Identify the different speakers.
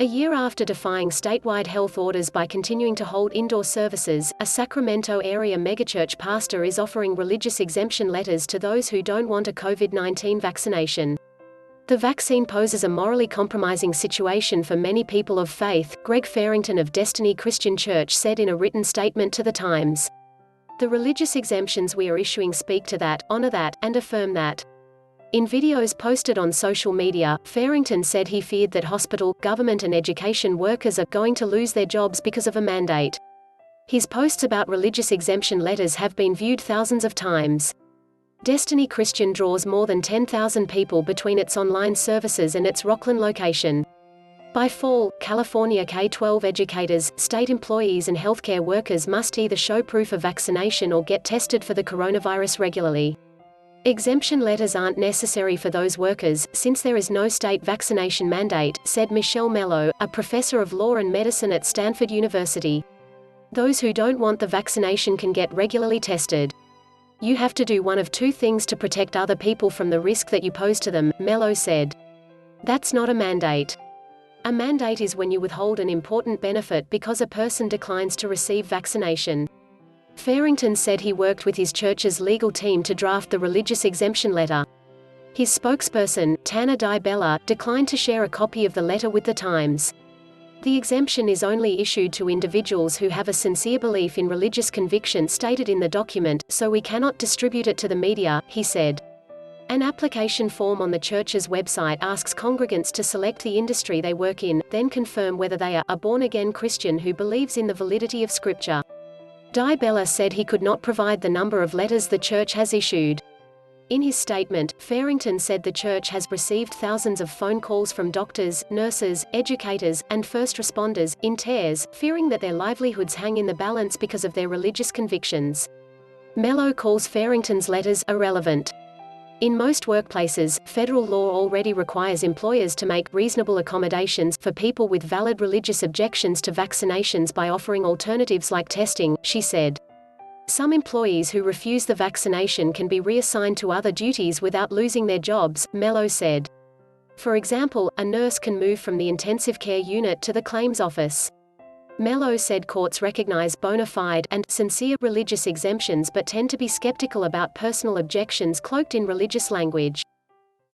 Speaker 1: A year after defying statewide health orders by continuing to hold indoor services, a Sacramento area megachurch pastor is offering religious exemption letters to those who don't want a COVID-19 vaccination. The vaccine poses a morally compromising situation for many people of faith, Greg Farrington of Destiny Christian Church said in a written statement to The Times. The religious exemptions we are issuing speak to that, honor that, and affirm that. In videos posted on social media, Farrington said he feared that hospital, government and education workers are going to lose their jobs because of a mandate. His posts about religious exemption letters have been viewed thousands of times. Destiny Christian draws more than 10,000 people between its online services and its Rocklin location. By fall, California K-12 educators, state employees and healthcare workers must either show proof of vaccination or get tested for the coronavirus regularly. Exemption letters aren't necessary for those workers, since there is no state vaccination mandate, said Michelle Mello, a professor of law and medicine at Stanford University. Those who don't want the vaccination can get regularly tested. You have to do one of two things to protect other people from the risk that you pose to them, Mello said. That's not a mandate. A mandate is when you withhold an important benefit because a person declines to receive vaccination. Farrington said he worked with his church's legal team to draft the religious exemption letter. His spokesperson, Tanner DiBella, declined to share a copy of the letter with The Times. The exemption is only issued to individuals who have a sincere belief in religious conviction stated in the document, so we cannot distribute it to the media, he said. An application form on the church's website asks congregants to select the industry they work in, then confirm whether they are a born-again Christian who believes in the validity of Scripture. DiBella said he could not provide the number of letters the church has issued. In his statement, Farrington said the church has received thousands of phone calls from doctors, nurses, educators, and first responders, in tears, fearing that their livelihoods hang in the balance because of their religious convictions. Mello calls Farrington's letters irrelevant. In most workplaces, federal law already requires employers to make reasonable accommodations for people with valid religious objections to vaccinations by offering alternatives like testing, she said. Some employees who refuse the vaccination can be reassigned to other duties without losing their jobs, Mello said. For example, a nurse can move from the intensive care unit to the claims office. Mello said courts recognize bona fide and sincere religious exemptions but tend to be skeptical about personal objections cloaked in religious language.